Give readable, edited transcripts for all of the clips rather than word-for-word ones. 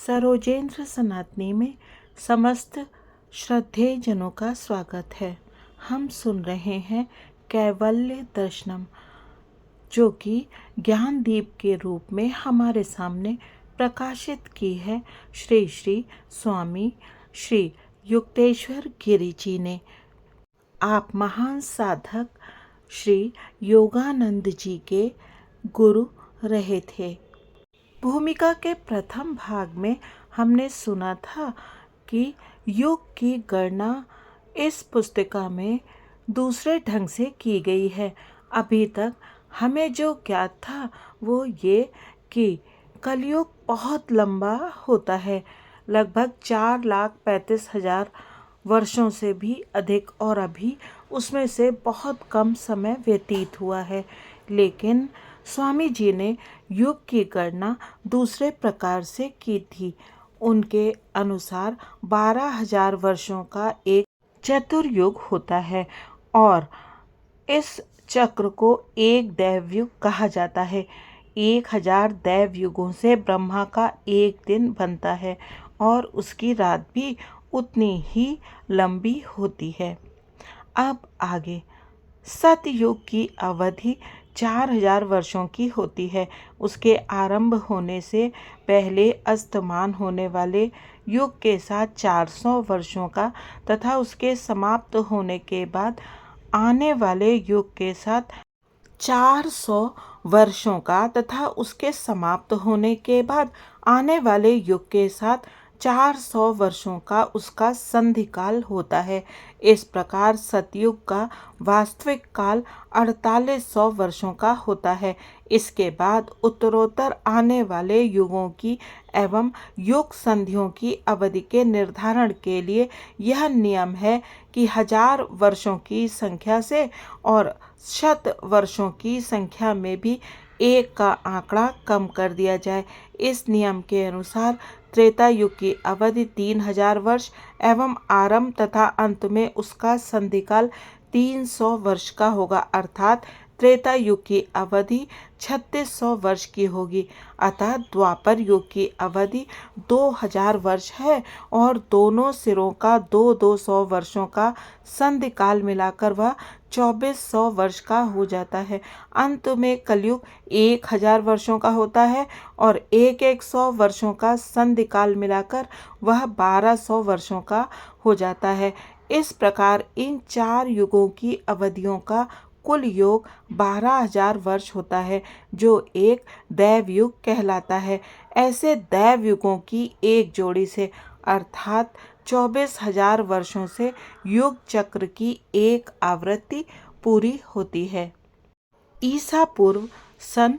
सरोजेंद्र सनातनी में समस्त श्रद्धेय जनों का स्वागत है। हम सुन रहे हैं कैवल्य दर्शनम, जो कि ज्ञान दीप के रूप में हमारे सामने प्रकाशित की है श्री श्री स्वामी श्री युक्तेश्वर गिरि जी ने। आप महान साधक श्री योगानंद जी के गुरु रहे थे। भूमिका के प्रथम भाग में हमने सुना था कि योग की गणना इस पुस्तिका में दूसरे ढंग से की गई है। अभी तक हमें जो ज्ञात था वो ये कि कलयुग बहुत लंबा होता है, लगभग 4,35,000 वर्षों से भी अधिक, और अभी उसमें से बहुत कम समय व्यतीत हुआ है। लेकिन स्वामी जी ने युग की गणना दूसरे प्रकार से की थी। उनके अनुसार 12,000 वर्षों का एक चतुर्युग होता है और इस चक्र को एक दैवयुग कहा जाता है। 1,000 दैवयुगों से ब्रह्मा का एक दिन बनता है और उसकी रात भी उतनी ही लंबी होती है। अब आगे, सतयुग की अवधि 4,000 वर्षों की होती है। उसके आरंभ होने से पहले अस्तमान होने वाले युग के साथ 400 वर्षों का तथा उसके समाप्त होने के बाद आने वाले युग के साथ 400 वर्षों का तथा उसके समाप्त होने के बाद आने वाले युग के साथ 400 वर्षों का उसका संधिकाल होता है। इस प्रकार सतयुग का वास्तविक काल 4800 वर्षों का होता है। इसके बाद उत्तरोत्तर आने वाले युगों की एवं युग संधियों की अवधि के निर्धारण के लिए यह नियम है कि 1000 वर्षों की संख्या से और 100 वर्षों की संख्या में भी एक का आंकड़ा कम कर दिया जाए। इस नियम के अनुसार त्रेता युग की अवधि 3000 वर्ष एवं आरंभ तथा अंत में उसका संधिकाल 300 वर्ष का होगा, अर्थात त्रेता युग की अवधि 3600 वर्ष की होगी। अतः द्वापर युग की अवधि 2000 वर्ष है और दोनों सिरों का 200 वर्षों का संधिकाल मिलाकर वह 2400 वर्ष का हो जाता है। अंत में कलयुग 1000 वर्षों का होता है और 100 वर्षों का संधिकाल मिलाकर वह 1200 वर्षों का हो जाता है। इस प्रकार इन 4 युगों की अवधियों का कुल योग 12,000 वर्ष होता है, जो एक दैवयुग कहलाता है। ऐसे दैवयुगों की एक जोड़ी से अर्थात 24,000 वर्षों से युग चक्र की एक आवृत्ति पूरी होती है। ईसा पूर्व सन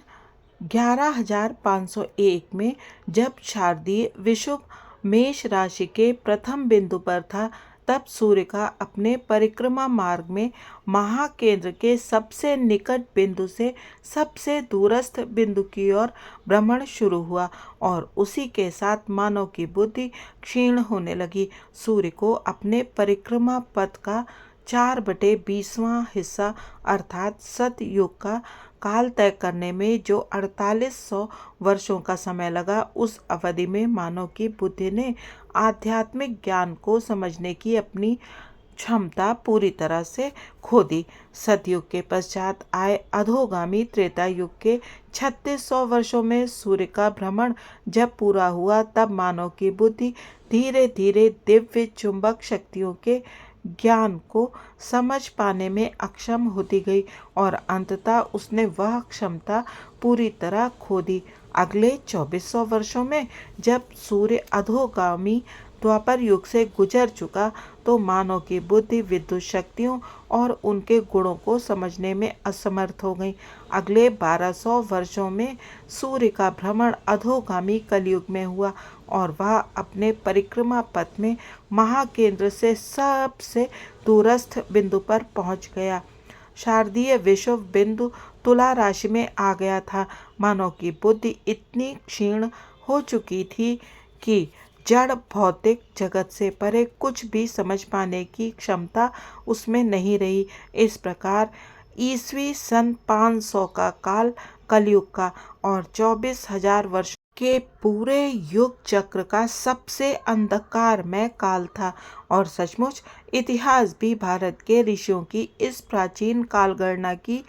11,501 में जब शारदीय विषुव मेष राशि के प्रथम बिंदु पर था, तब सूर्य का अपने परिक्रमा मार्ग में महाकेंद्र के सबसे निकट बिंदु से सबसे दूरस्थ बिंदु की ओर भ्रमण शुरू हुआ और उसी के साथ मानव की बुद्धि क्षीण होने लगी। सूर्य को अपने परिक्रमा पथ का 4/20वां हिस्सा अर्थात सतयुग का काल तय करने में जो 4800 वर्षों का समय लगा, उस अवधि में मानव की बुद्धि ने आध्यात्मिक ज्ञान को समझने की अपनी क्षमता पूरी तरह से खो दी। सतयुग के पश्चात आए अधोगामी त्रेता युग के 3600 वर्षों में सूर्य का भ्रमण जब पूरा हुआ, तब मानव की बुद्धि धीरे धीरे दिव्य चुंबक शक्तियों के ज्ञान को समझ पाने में अक्षम होती गई और अंततः उसने वह क्षमता पूरी तरह खो दी। अगले 2400 वर्षों में जब सूर्य अधोगामी द्वापर युग से गुजर चुका, तो मानव की बुद्धि विद्युत शक्तियों और उनके गुणों को समझने में असमर्थ हो गई। अगले 1200 वर्षों में सूर्य का भ्रमण अधोगामी कलयुग में हुआ और वह अपने परिक्रमा पथ में महाकेंद्र से सबसे दूरस्थ बिंदु पर पहुंच गया। शारदीय विषुव बिंदु तुला राशि में आ गया था। मानव की बुद्धि इतनी क्षीण हो चुकी थी कि जड़ भौतिक जगत से परे कुछ भी समझ पाने की क्षमता उसमें नहीं रही। इस प्रकार ईस्वी सन 500 का काल कलयुग का और 24,000 वर्ष के पूरे युग चक्र का सबसे अंधकारमय काल था। और सचमुच इतिहास भी भारत के ऋषियों की इस प्राचीन काल गणना की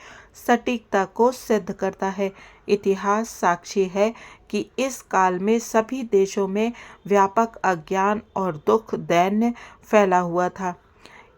सटीकता को सिद्ध करता है। इतिहास साक्षी है कि इस काल में सभी देशों में व्यापक अज्ञान और दुख दैन्य फैला हुआ था।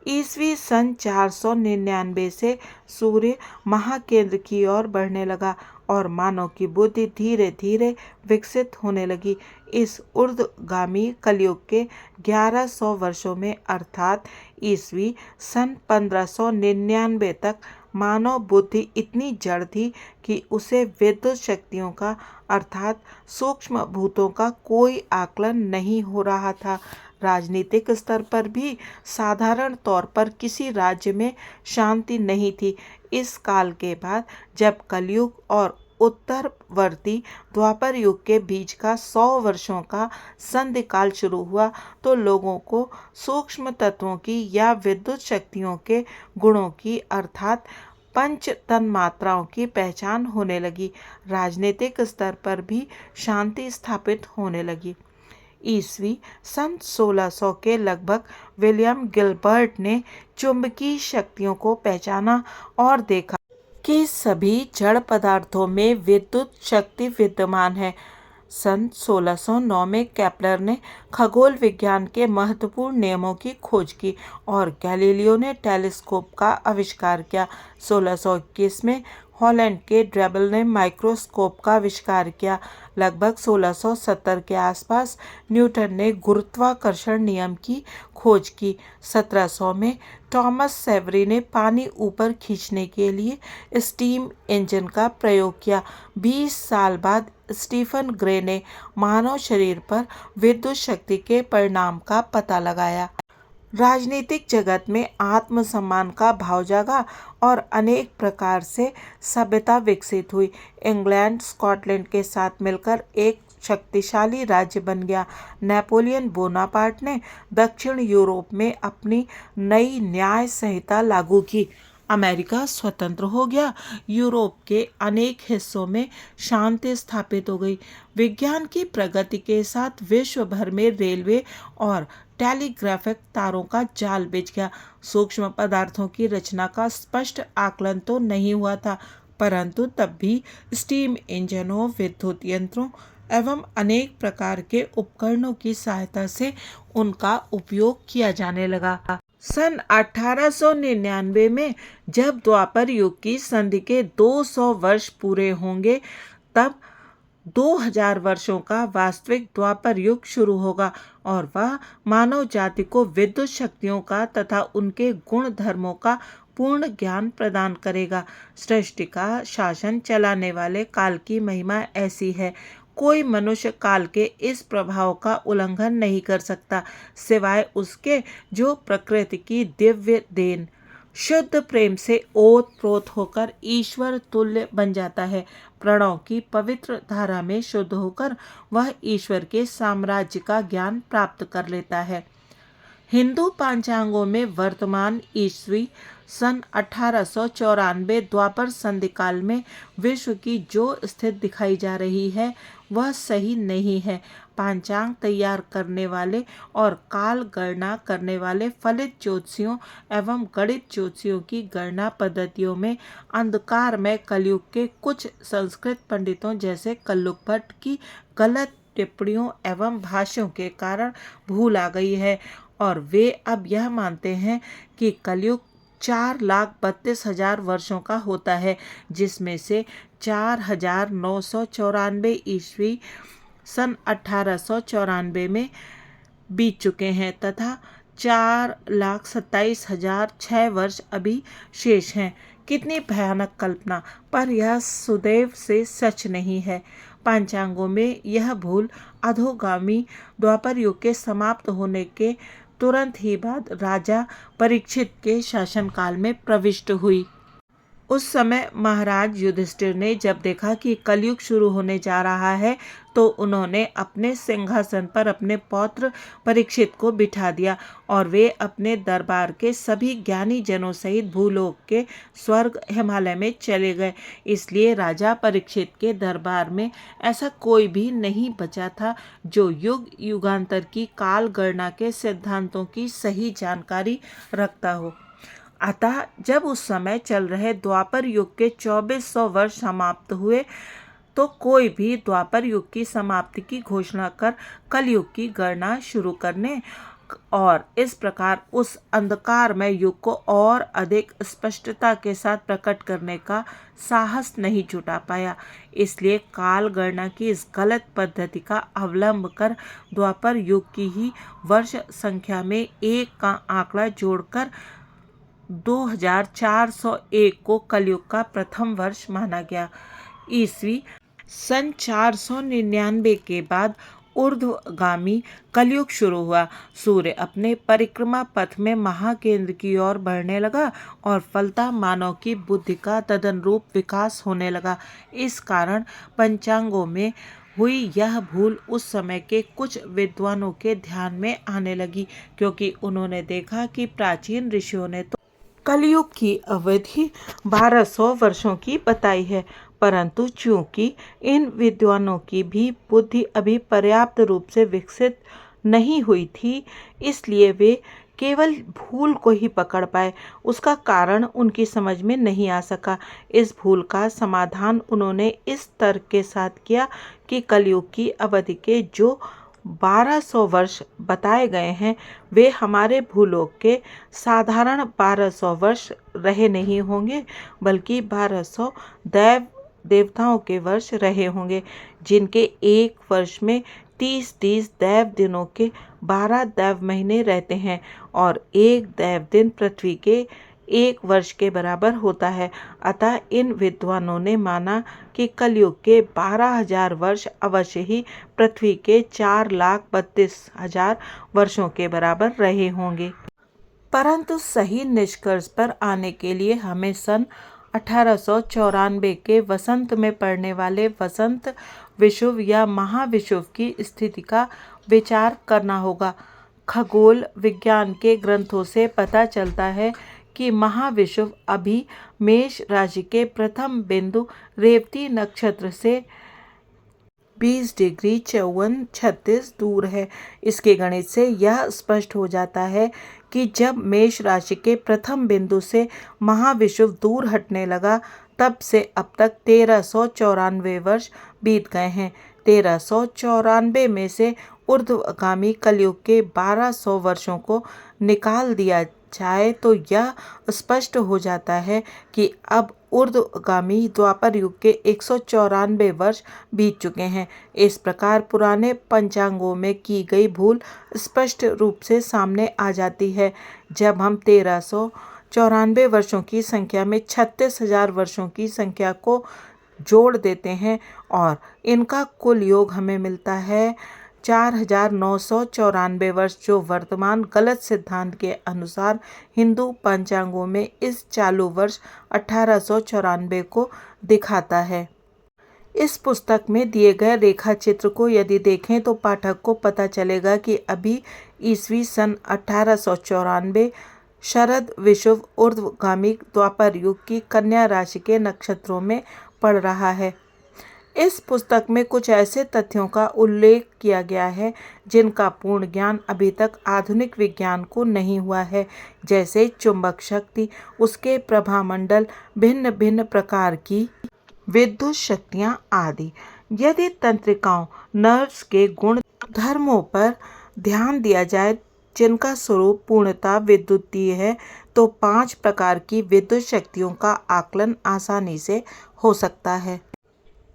ईस्वी सन 499 से सूर्य महाकेंद्र की ओर बढ़ने लगा और मानव की बुद्धि धीरे धीरे विकसित होने लगी। इस ऊर्ध्वगामी कलयुग के 1100 वर्षों में अर्थात ईस्वी सन 1599 तक मानव बुद्धि इतनी जड़ थी कि उसे विद्युत शक्तियों का अर्थात सूक्ष्म भूतों का कोई आकलन नहीं हो रहा था। राजनीतिक स्तर पर भी साधारण तौर पर किसी राज्य में शांति नहीं थी। इस काल के बाद जब कलयुग और उत्तरवर्ती द्वापर युग के बीच का 100 वर्षों का संधि काल शुरू हुआ तो लोगों को सूक्ष्म तत्वों की या विद्युत शक्तियों के गुणों की अर्थात पंच तन्मात्राओं की पहचान होने लगी। राजनीतिक स्तर पर भी शांति स्थापित होने लगी। ईस्वी सन 1600 के लगभग विलियम गिलबर्ट ने चुंबकीय शक्तियों को पहचाना और देखा कि सभी जड़ पदार्थों में विद्युत शक्ति विद्यमान है। सन 1609 में केपलर ने खगोल विज्ञान के महत्वपूर्ण नियमों की खोज की और गैलीलियो ने टेलीस्कोप का आविष्कार किया। 1621 में हॉलैंड के ड्रेबल ने माइक्रोस्कोप का आविष्कार किया। लगभग 1670 के आसपास न्यूटन ने गुरुत्वाकर्षण नियम की खोज की। 1700 में थॉमस सेवरी ने पानी ऊपर खींचने के लिए स्टीम इंजन का प्रयोग किया। 20 साल बाद स्टीफन ग्रे ने मानव शरीर पर विद्युत शक्ति के परिणाम का पता लगाया। राजनीतिक जगत में आत्मसम्मान का भाव जागा और अनेक प्रकार से सभ्यता विकसित हुई। इंग्लैंड स्कॉटलैंड के साथ मिलकर एक शक्तिशाली राज्य बन गया। नेपोलियन बोनापार्ट ने दक्षिण यूरोप में अपनी नई न्याय संहिता लागू की। अमेरिका स्वतंत्र हो गया। यूरोप के अनेक हिस्सों में शांति स्थापित हो गई। विज्ञान की प्रगति के साथ विश्व भर में रेलवे और टेलीग्राफिक तारों का जाल बिछ गया। सूक्ष्म पदार्थों की रचना का स्पष्ट आकलन तो नहीं हुआ था, परंतु तब भी स्टीम इंजनों, विद्युत यंत्रों एवं अनेक प्रकार के उपकरणों की सहायता से उनका उपयोग किया जाने लगा। सन 1899 में जब द्वापर युग की संधि के 200 वर्ष पूरे होंगे तब 2000 वर्षों का वास्तविक द्वापर युग शुरू होगा और वह मानव जाति को विद्युत शक्तियों का तथा उनके गुण धर्मों का पूर्ण ज्ञान प्रदान करेगा। सृष्टि का शासन चलाने वाले काल की महिमा ऐसी है, कोई मनुष्य काल के इस प्रभाव का उल्लंघन नहीं कर सकता सिवाय उसके जो प्रकृति की दिव्य देन शुद्ध प्रेम से ओत प्रोत होकर ईश्वर तुल्य बन जाता है। प्रणव की पवित्र धारा में शुद्ध होकर वह ईश्वर के साम्राज्य का ज्ञान प्राप्त कर लेता है। हिंदू पांचांगों में वर्तमान ईस्वी सन 1894 द्वापर संधि काल में विश्व की जो स्थिति दिखाई जा रही है वह सही नहीं है। पांचांग तैयार करने वाले और काल गणना करने वाले फलित ज्योतिषियों एवं गणित ज्योतिषियों की गणना पद्धतियों में अंधकार में कलयुग के कुछ संस्कृत पंडितों जैसे कल्लुक भट्ट की गलत टिप्पणियों एवं भाष्यों के कारण भूल आ गई है और वे अब यह मानते हैं कि कलयुग 4,32,000 वर्षों का होता है, जिसमें से 4,994 ईस्वी सन 1894 में बीत चुके हैं तथा 4,27,006 वर्ष अभी शेष हैं। कितनी भयानक कल्पना, पर यह सदैव से सच नहीं है। पंचांगों में यह भूल अधोगामी द्वापर युग के समाप्त होने के तुरंत ही बाद राजा परीक्षित के शासनकाल में प्रविष्ट हुई। उस समय महाराज युधिष्ठिर ने जब देखा कि कलयुग शुरू होने जा रहा है तो उन्होंने अपने सिंहासन पर अपने पौत्र परीक्षित को बिठा दिया और वे अपने दरबार के सभी ज्ञानी जनों सहित भूलोक के स्वर्ग हिमालय में चले गए। इसलिए राजा परीक्षित के दरबार में ऐसा कोई भी नहीं बचा था जो युग युगांतर की काल गणना के सिद्धांतों की सही जानकारी रखता हो। अतः जब उस समय चल रहे द्वापर युग के 2400 वर्ष समाप्त हुए तो कोई भी द्वापर युग की समाप्ति की घोषणा कर कलयुग की गणना शुरू करने और इस प्रकार उस अंधकारमय युग को और अधिक स्पष्टता के साथ प्रकट करने का साहस नहीं जुटा पाया। इसलिए काल गणना की इस गलत पद्धति का अवलंब कर द्वापर युग की ही वर्ष संख्या में एक का आंकड़ा जोड़कर 2401 को कलयुग का प्रथम वर्ष माना गया। ईस्वी सन 499 के बाद ऊर्ध्वगामी कलयुग शुरू हुआ। सूर्य अपने परिक्रमा पथ में महाकेंद्र की ओर बढ़ने लगा और फलतः मानव की बुद्धि का तदनुरूप विकास होने लगा। इस कारण पंचांगों में हुई यह भूल उस समय के कुछ विद्वानों के ध्यान में आने लगी, क्योंकि उन्होंने देखा कि प्राचीन ऋषियों ने तो कलयुग की अवधि 1200 वर्षों की बताई है, परंतु चूंकि इन विद्वानों की भी बुद्धि अभी पर्याप्त रूप से विकसित नहीं हुई थी, इसलिए वे केवल भूल को ही पकड़ पाए। उसका कारण उनकी समझ में नहीं आ सका। इस भूल का समाधान उन्होंने इस तर्क के साथ किया कि कलयुग की अवधि के जो 1200 वर्ष बताए गए हैं वे हमारे भूलोक के साधारण 1200 वर्ष रहे नहीं होंगे, बल्कि 1200 देवताओं के वर्ष रहे होंगे, जिनके एक वर्ष में 30-30 दैव दिनों के 12 दैव महीने रहते हैं और एक दैव दिन पृथ्वी के एक वर्ष के बराबर होता है। अतः इन विद्वानों ने माना कि कलयुग के 12,000 वर्ष अवश्य ही पृथ्वी के 4,32,000 वर्षों के बराबर रहे होंगे। परंतु सही निष्कर्ष पर आने के लिए हमें सन 1894 के वसंत में पड़ने वाले वसंत विषुव या महाविषुव की स्थिति का विचार करना होगा। खगोल विज्ञान के ग्रंथों से पता चलता है कि महाविषुव अभी मेष राशि के प्रथम बिंदु रेवती नक्षत्र से 20 डिग्री 54-36 दूर है। इसके गणित से यह स्पष्ट हो जाता है कि जब मेष राशि के प्रथम बिंदु से महाविषुव दूर हटने लगा तब से अब तक 1394 वर्ष बीत गए हैं। 1394 में से ऊर्ध्वगामी कलयुग के 1200 वर्षों को निकाल दिया जाए तो यह स्पष्ट हो जाता है कि अब ऊर्ध्वगामी द्वापर युग के 194 वर्ष बीत चुके हैं। इस प्रकार पुराने पंचांगों में की गई भूल स्पष्ट रूप से सामने आ जाती है। जब हम 1394 वर्षों की संख्या में 36,000 वर्षों की संख्या को जोड़ देते हैं और इनका कुल योग हमें मिलता है 4,994 वर्ष, जो वर्तमान गलत सिद्धांत के अनुसार हिंदू पंचांगों में इस चालू वर्ष 1894 को दिखाता है। इस पुस्तक में दिए गए रेखा चित्र को यदि देखें तो पाठक को पता चलेगा कि अभी ईस्वी सन 1894 शरद विषुव ऊर्ध्वगामी द्वापर युग की कन्या राशि के नक्षत्रों में पड़ रहा है। इस पुस्तक में कुछ ऐसे तथ्यों का उल्लेख किया गया है जिनका पूर्ण ज्ञान अभी तक आधुनिक विज्ञान को नहीं हुआ है, जैसे चुंबक शक्ति, उसके प्रभामंडल, भिन्न भिन्न प्रकार की विद्युत शक्तियाँ आदि। यदि तंत्रिकाओं नर्व्स के गुण धर्मों पर ध्यान दिया जाए जिनका स्वरूप पूर्णतः विद्युतीय है, तो 5 प्रकार की विद्युत शक्तियों का आकलन आसानी से हो सकता है।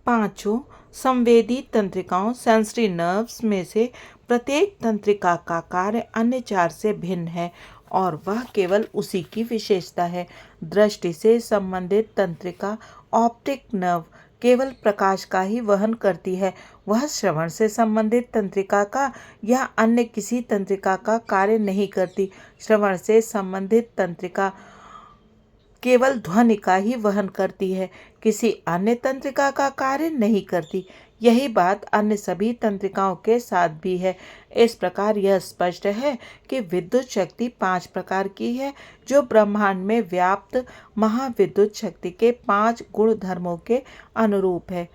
पांचों संवेदी तंत्रिकाओं सेंसरी नर्व्स में से प्रत्येक तंत्रिका का कार्य अन्य 4 से भिन्न है और वह केवल उसी की विशेषता है। दृष्टि से संबंधित तंत्रिका ऑप्टिक नर्व केवल प्रकाश का ही वहन करती है। वह श्रवण से संबंधित तंत्रिका का या अन्य किसी तंत्रिका का कार्य नहीं करती। श्रवण से संबंधित तंत्रिका केवल ध्वनि का ही वहन करती है, किसी अन्य तंत्रिका का कार्य नहीं करती। यही बात अन्य सभी तंत्रिकाओं के साथ भी है। इस प्रकार यह स्पष्ट है कि विद्युत शक्ति 5 प्रकार की है, जो ब्रह्मांड में व्याप्त महाविद्युत शक्ति के 5 गुण धर्मों के अनुरूप है।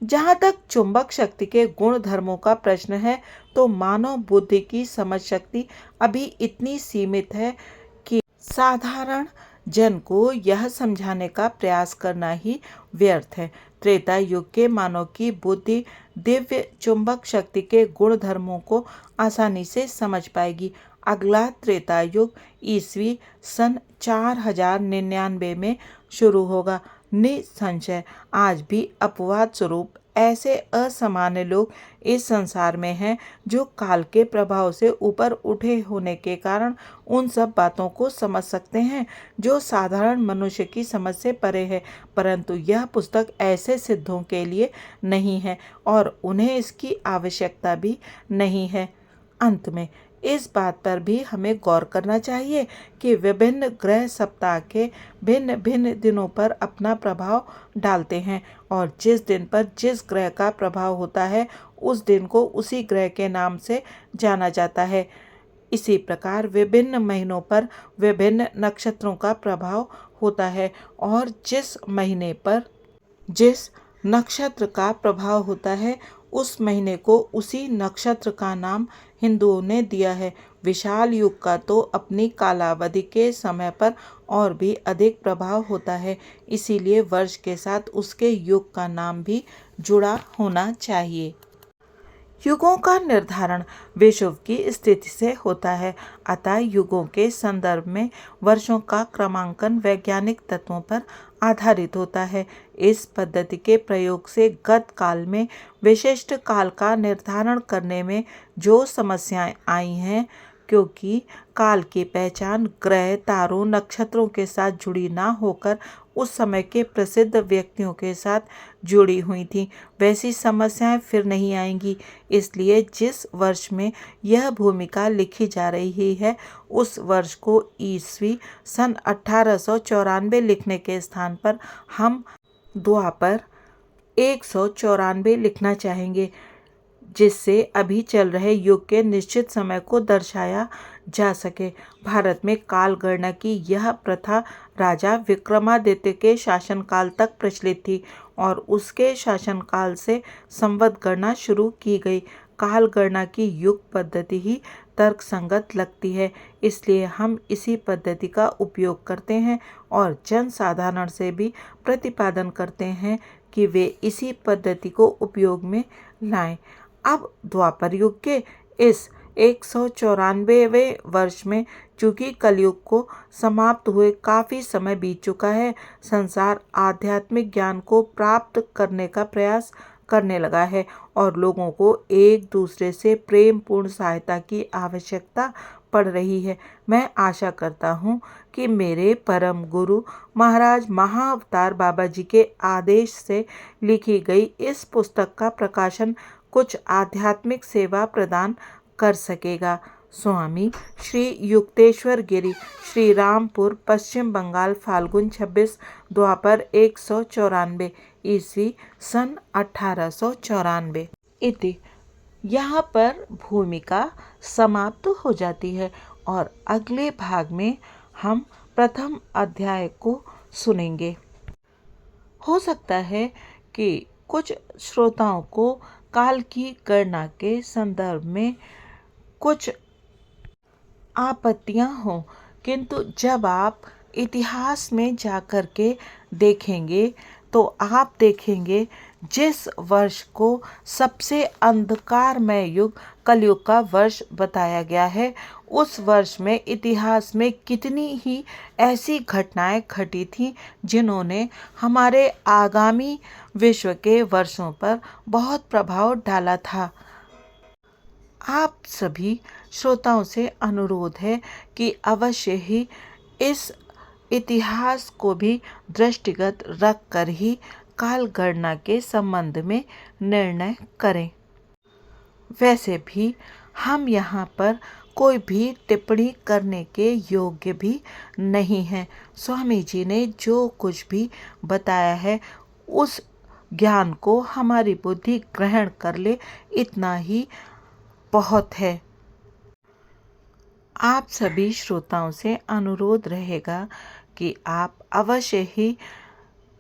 जहाँ तक चुंबक शक्ति के गुण धर्मों का प्रश्न है, तो मानव बुद्धि की समझ शक्ति अभी इतनी सीमित है कि साधारण जन को यह समझाने का प्रयास करना ही व्यर्थ है। त्रेता युग के मानव की बुद्धि दिव्य चुंबक शक्ति के गुण धर्मों को आसानी से समझ पाएगी। अगला त्रेता युग ईस्वी सन 4099 में शुरू होगा। निसंशय आज भी अपवाद स्वरूप ऐसे असामान्य लोग इस संसार में हैं जो काल के प्रभाव से ऊपर उठे होने के कारण उन सब बातों को समझ सकते हैं जो साधारण मनुष्य की समझ से परे है, परंतु यह पुस्तक ऐसे सिद्धों के लिए नहीं है और उन्हें इसकी आवश्यकता भी नहीं है। अंत में इस बात पर भी हमें गौर करना चाहिए कि विभिन्न ग्रह सप्ताह के भिन्न भिन्न दिनों पर अपना प्रभाव डालते हैं और जिस दिन पर जिस ग्रह का प्रभाव होता है उस दिन को उसी ग्रह के नाम से जाना जाता है। इसी प्रकार विभिन्न महीनों पर विभिन्न नक्षत्रों का प्रभाव होता है और जिस महीने पर जिस नक्षत्र का प्रभाव होता है उस महीने को उसी नक्षत्र का नाम हिंदुओं ने दिया है। विशाल युग का तो अपनी कालावधि के समय पर और भी अधिक प्रभाव होता है, इसीलिए वर्ष के साथ उसके युग का नाम भी जुड़ा होना चाहिए। युगों का निर्धारण विषुव की स्थिति से होता है, अतः युगों के संदर्भ में वर्षों का क्रमांकन वैज्ञानिक तत्वों पर आधारित होता है। इस पद्धति के प्रयोग से गत काल में विशिष्ट काल का निर्धारण करने में जो समस्याएं आई हैं, क्योंकि काल की पहचान ग्रह, तारों, नक्षत्रों के साथ जुड़ी ना होकर उस समय के प्रसिद्ध व्यक्तियों के साथ जुड़ी हुई थी, वैसी समस्याएं फिर नहीं आएंगी। इसलिए जिस वर्ष में यह भूमिका लिखी जा रही है उस वर्ष को ईस्वी सन 1894 लिखने के स्थान पर हम द्वापर 194 लिखना चाहेंगे, जिससे अभी चल रहे युग के निश्चित समय को दर्शाया जा सके। भारत में काल गणना की यह प्रथा राजा विक्रमादित्य के शासनकाल तक प्रचलित थी और उसके शासनकाल से संवत गणना शुरू की गई। काल गणना की युग पद्धति ही तर्कसंगत लगती है, इसलिए हम इसी पद्धति का उपयोग करते हैं और जन साधारण से भी प्रतिपादन करते हैं कि वे इसी पद्धति को उपयोग में लाएं। अब द्वापर युग के इस 194वें वर्ष में चूंकि कलयुग को समाप्त हुए काफ़ी समय बीत चुका है, संसार आध्यात्मिक ज्ञान को प्राप्त करने का प्रयास करने लगा है और लोगों को एक दूसरे से प्रेम पूर्ण सहायता की आवश्यकता पड़ रही है। मैं आशा करता हूँ कि मेरे परम गुरु महाराज महाअवतार बाबा जी के आदेश से लिखी गई इस पुस्तक का प्रकाशन कुछ आध्यात्मिक सेवा प्रदान कर सकेगा। स्वामी श्री युक्तेश्वर गिरी, श्री रामपुर, पश्चिम बंगाल, फाल्गुन 26, द्वापर 194 ईस्वी सन 1894। इति यहाँ पर भूमिका समाप्त हो जाती है और अगले भाग में हम प्रथम अध्याय को सुनेंगे। हो सकता है कि कुछ श्रोताओं को काल की गणना के संदर्भ में कुछ आपत्तियां हों, किंतु जब आप इतिहास में जाकर के देखेंगे तो आप देखेंगे जिस वर्ष को सबसे अंधकारमय युग कलयुग का वर्ष बताया गया है, उस वर्ष में इतिहास में कितनी ही ऐसी घटनाएं घटी थी जिन्होंने हमारे आगामी विश्व के वर्षों पर बहुत प्रभाव डाला था। आप सभी श्रोताओं से अनुरोध है कि अवश्य ही इस इतिहास को भी दृष्टिगत रख कर ही काल गणना के संबंध में निर्णय करें। वैसे भी हम यहाँ पर कोई भी टिप्पणी करने के योग्य भी नहीं है। स्वामी जी ने जो कुछ भी बताया है उस ज्ञान को हमारी बुद्धि ग्रहण कर ले, इतना ही बहुत है। आप सभी श्रोताओं से अनुरोध रहेगा कि आप अवश्य ही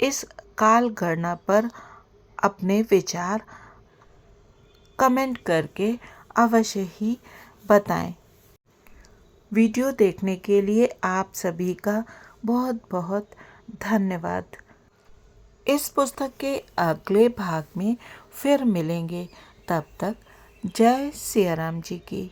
इस काल गणना पर अपने विचार कमेंट करके अवश्य ही बताएं। वीडियो देखने के लिए आप सभी का बहुत बहुत धन्यवाद। इस पुस्तक के अगले भाग में फिर मिलेंगे। तब तक जय सिया राम जी की।